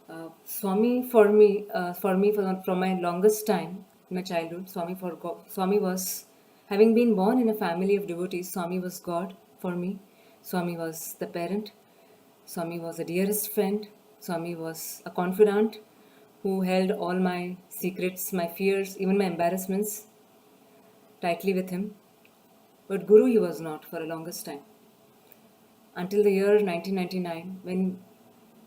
From my longest time in my childhood, Swami was, having been born in a family of devotees, Swami was God for me. Swami was the parent. Swami was a dearest friend. Swami was a confidant who held all my secrets, my fears, even my embarrassments tightly with him. But Guru he was not for the longest time. Until the year 1999,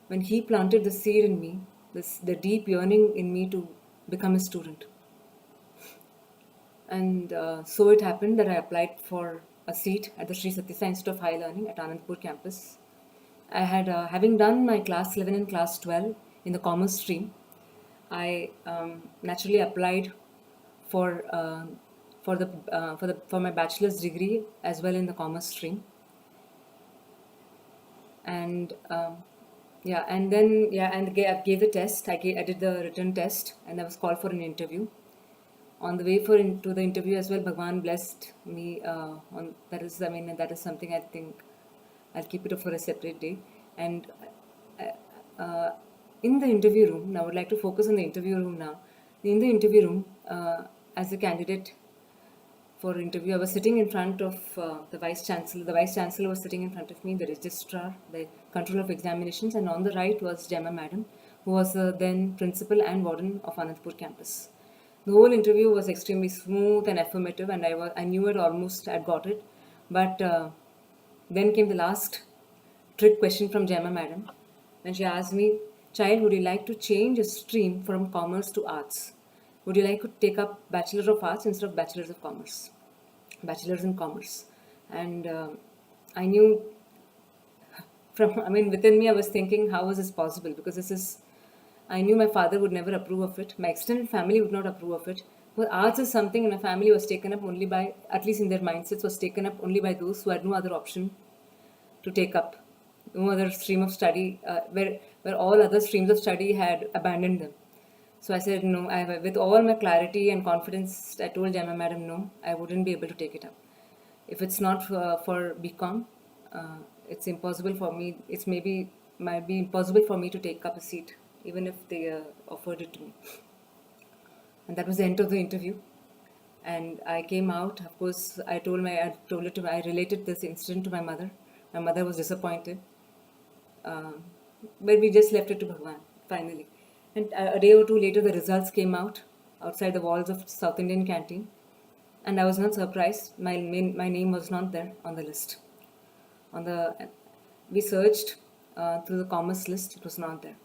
when he planted the seed in me, the deep yearning in me to become a student. And so it happened that I applied for a seat at the Sri Satya Sai Institute of Higher Learning at Anandpur campus. I had, having done my class 11 and class 12 in the commerce stream, I naturally applied for for my bachelor's degree as well in the commerce stream. And I gave the test. I did the written test, and I was called for an interview. On the way to the interview as well, Bhagwan blessed me. That is something I think I'll keep it up for a separate day. And in the interview room, now I would like to focus on the interview room now. In the interview room, as a candidate for interview, I was sitting in front of the Vice Chancellor. The Vice Chancellor was sitting in front of me, the Registrar, the Controller of Examinations, and on the right was Gemma Madam, who was then Principal and Warden of Anandpur campus. The whole interview was extremely smooth and affirmative, and I knew it almost, I'd got it. But then came the last trick question from Gemma Madam, when she asked me, "Child, would you like to change a stream from commerce to arts? Would you like to take up Bachelor of Arts instead of Bachelors of Commerce? Bachelors in Commerce." And I knew within me I was thinking, how was this possible? Because I knew my father would never approve of it. My extended family would not approve of it. But arts is something in a family was taken up only by, at least in their mindsets, was taken up only by those who had no other option to take up, no other stream of study, where all other streams of study had abandoned them. So I said no. With all my clarity and confidence, I told Gemma Madam, no, I wouldn't be able to take it up. If it's not for BCom, it's impossible for me. Might be impossible for me to take up a seat, even if they offered it to me. And that was the end of the interview. And I came out. Of course, I related this incident to my mother. My mother was disappointed, but we just left it to Bhagwan finally. And a day or two later, the results came out outside the walls of South Indian canteen, and I was not surprised. My name was not there on the list. We searched through the commerce list; it was not there,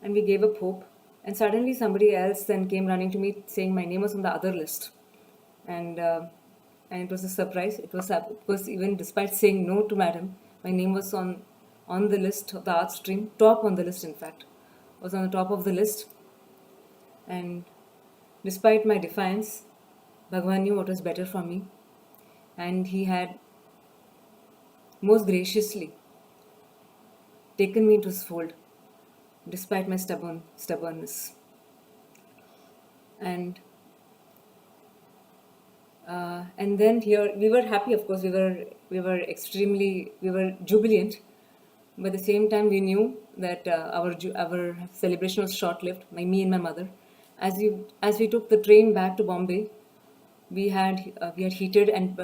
and we gave up hope. And suddenly, somebody else then came running to me saying my name was on the other list, and it was a surprise. It was even despite saying no to Madam, my name was on the list of the art stream, top on the list in fact. Was on the top of the list, and despite my defiance, Bhagwan knew what was better for me, and he had most graciously taken me into his fold, despite my stubbornness. And then here we were happy. Of course, we were jubilant. But at the same time, we knew that our celebration was short-lived. Me and my mother, as we took the train back to Bombay, we had heated and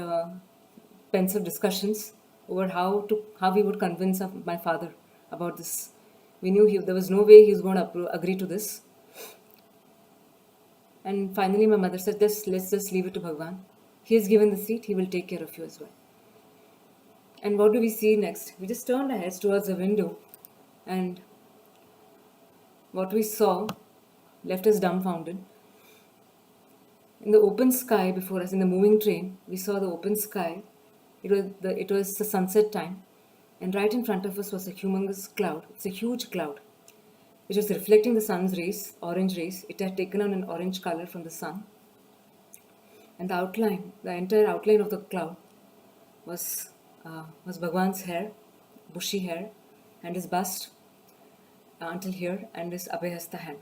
pensive discussions over how we would convince my father about this. We knew there was no way he was going to agree to this. And finally, my mother said, let's just leave it to Bhagwan. He has given the seat; he will take care of you as well. And what do we see next? We just turned our heads towards the window, and what we saw left us dumbfounded. In the open sky before us, in the moving train, we saw the open sky. It was the sunset time, and right in front of us was a humongous cloud. It's a huge cloud, which was reflecting the sun's rays, orange rays. It had taken on an orange color from the sun, and the entire outline of the cloud was Bhagwan's hair, bushy hair, and his bust until here, and his Abhayhasta hand.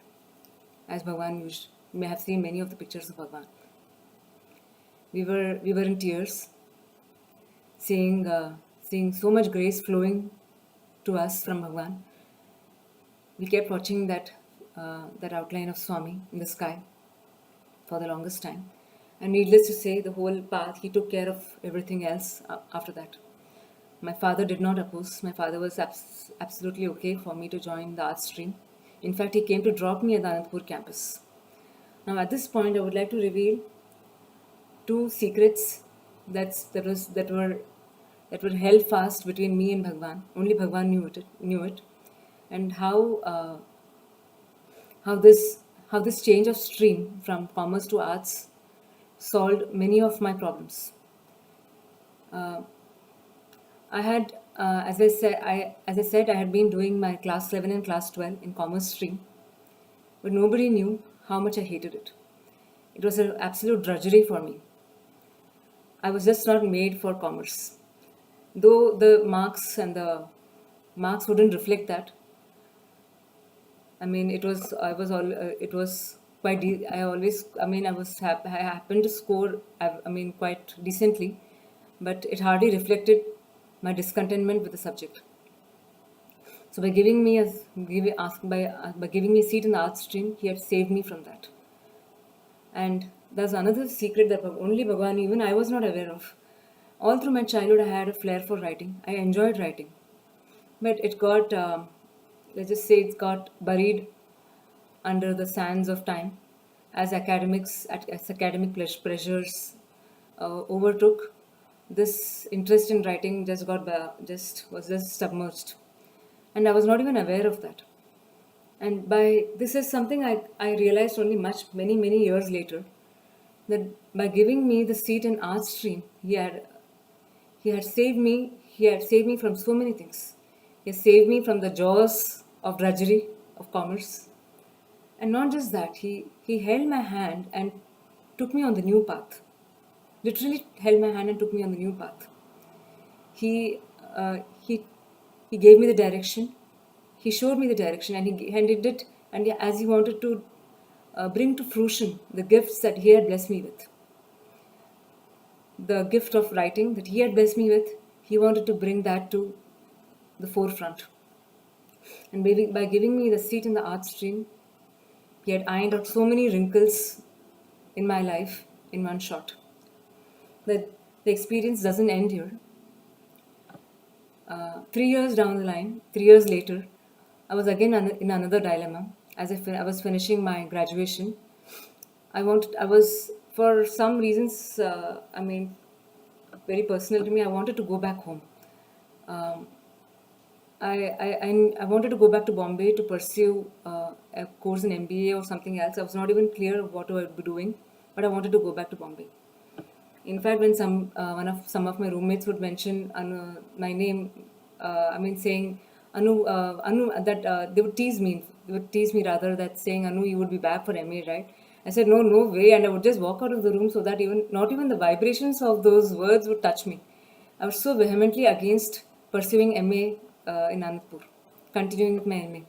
As Bhagwan used, you may have seen many of the pictures of Bhagwan. We were in tears, seeing so much grace flowing to us from Bhagwan. We kept watching that outline of Swami in the sky for the longest time. And needless to say, the whole path, he took care of everything else after that. My father did not oppose. My father was absolutely okay for me to join the art stream. In fact, he came to drop me at the Anandpur campus. Now, at this point, I would like to reveal two secrets that were held fast between me and Bhagwan. Only Bhagwan knew it, and how this change of stream from commerce to arts solved many of my problems. I had, as I said, I had been doing my class 11 and class 12 in commerce stream, but nobody knew how much I hated it. It was an absolute drudgery for me. I was just not made for commerce. Though the marks wouldn't reflect that. I mean, it was quite. I happened to score. Quite decently, but it hardly reflected my discontentment with the subject. So by giving me by giving me a seat in the art stream, he had saved me from that. And there's another secret that only Bhagwan, even I was not aware of. All through my childhood, I had a flair for writing. I enjoyed writing, but it got, let's just say, it got buried under the sands of time as academic pressures overtook. This interest in writing was just submerged, and I was not even aware of that. And this is something I realized only many years later, that by giving me the seat in art stream, he had saved me from so many things. He has saved me from the jaws of drudgery of commerce. And not just that, he held my hand and took me on the new path. Literally held my hand and took me on the new path. He gave me the direction. He showed me the direction, and he did it. And as he wanted to bring to fruition the gifts that he had blessed me with, the gift of writing that he had blessed me with, he wanted to bring that to the forefront. And by giving me the seat in the art stream, he had ironed out so many wrinkles in my life in one shot. That the experience doesn't end here. 3 years down the line, 3 years later, I was again in another dilemma. As I was finishing my graduation, for some reasons, very personal to me, I wanted to go back home. I wanted to go back to Bombay to pursue a course in MBA or something else. I was not even clear of what I would be doing, but I wanted to go back to Bombay. In fact, when some of my roommates would mention my name, saying Anu, that they would tease me. They would tease me rather, that saying, Anu, you would be back for MA, right? I said, no way, and I would just walk out of the room so that not even the vibrations of those words would touch me. I was so vehemently against pursuing MA in Anandpur, continuing with my MA.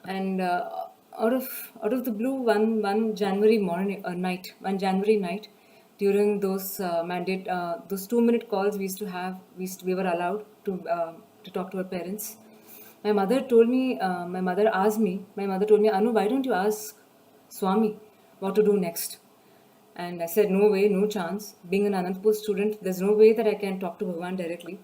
And out of the blue, one January night, during those 2-minute calls we used to have, we were allowed to talk to our parents. My mother told me, Anu, why don't you ask Swami what to do next? And I said, no way, no chance. Being an Anandpur student, there's no way that I can talk to Bhagwan directly.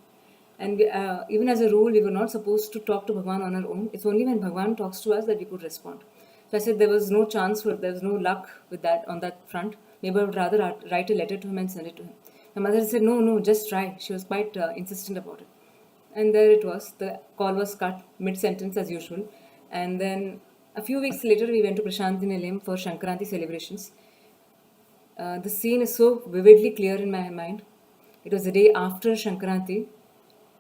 And even as a rule, we were not supposed to talk to Bhagwan on our own. It's only when Bhagwan talks to us that we could respond. So I said there was no chance, there was no luck with that on that front. Maybe I would rather write a letter to him and send it to him. My mother said, no, just try. She was quite insistent about it. And there it was. The call was cut mid-sentence as usual. And then a few weeks later, we went to Prashanti Nilayam for Shankranti celebrations. The scene is so vividly clear in my mind. It was the day after Shankranti,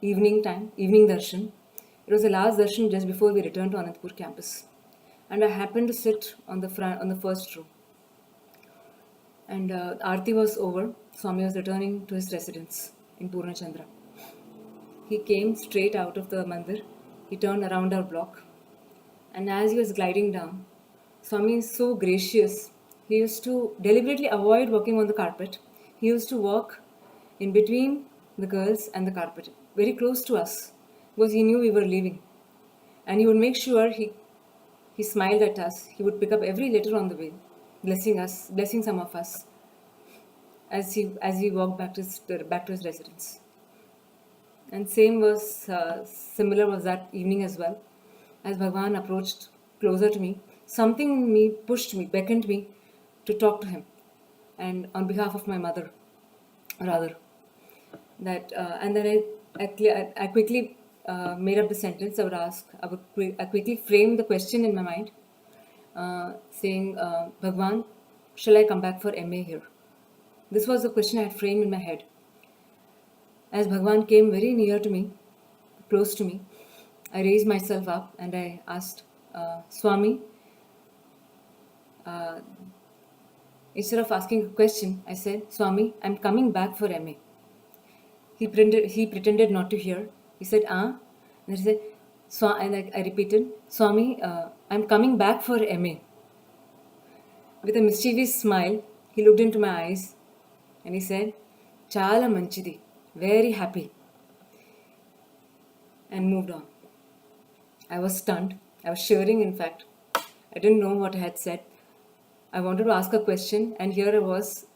evening darshan. It was the last darshan just before we returned to Anandpur campus. And I happened to sit on the first row. And Aarti was over. Swami was returning to his residence in Purnachandra. He came straight out of the mandir. He turned around our block. And as he was gliding down, Swami is so gracious. He used to deliberately avoid walking on the carpet. He used to walk in between the girls and the carpet, very close to us, because he knew we were leaving. And he would make sure he smiled at us. He would pick up every letter on the way, blessing us, blessing some of us as he walked back to his residence. And similar was that evening as well. As Bhagwan approached closer to me, something in me pushed me, beckoned me to talk to him, and on behalf of my mother, rather. And then I quickly made up the sentence I would ask. I quickly framed the question in my mind, saying, Bhagwan, shall I come back for MA here? This was the question I had framed in my head. As Bhagwan came very near to me, close to me, I raised myself up and I asked, Swami, instead of asking a question, I said, Swami, I'm coming back for MA. He pretended not to hear. He said, And I said, I repeated, Swami, I'm coming back for MA. With a mischievous smile, he looked into my eyes and he said, Chala manchidi, very happy, and moved on. I was stunned. I was shivering, in fact. I didn't know what I had said. I wanted to ask a question, and here I was.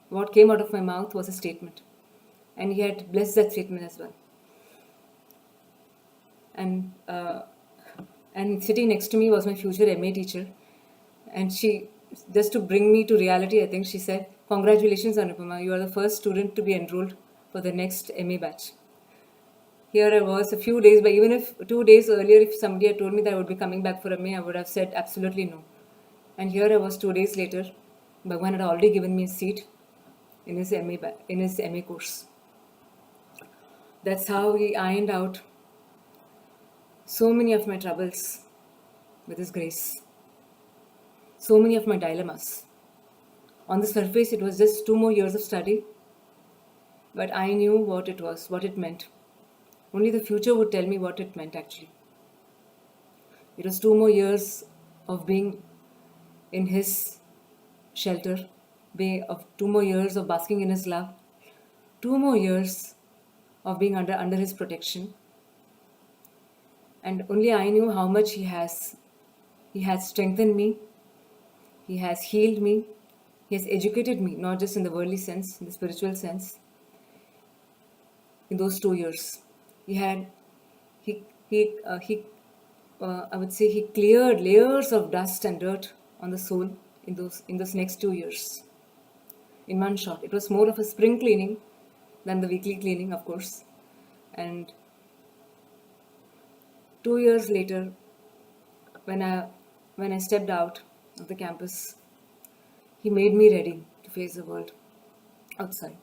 What came out of my mouth was a statement. And he had blessed that statement as well. And sitting next to me was my future MA teacher. And she, just to bring me to reality, I think she said, Congratulations, Anupama, you are the first student to be enrolled for the next MA batch. Here I was a few days, but even if 2 days earlier, if somebody had told me that I would be coming back for MA, I would have said absolutely no. And here I was 2 days later, Bhagwan had already given me a seat in his MA course. That's how he ironed out so many of my troubles with his grace. So many of my dilemmas. On the surface, it was just 2 more years of study, but I knew what it was, what it meant. Only the future would tell me what it meant actually. It was 2 more years of being in his shelter, 2 more years of basking in his love, 2 more years of being under his protection. And only I knew how much he has strengthened me, he has healed me, he has educated me, not just in the worldly sense, in the spiritual sense. In those 2 years, I would say he cleared layers of dust and dirt on the soul in those next 2 years. In one shot, it was more of a spring cleaning than the weekly cleaning, of course. And 2 years later, when I stepped out of the campus, he made me ready to face the world outside.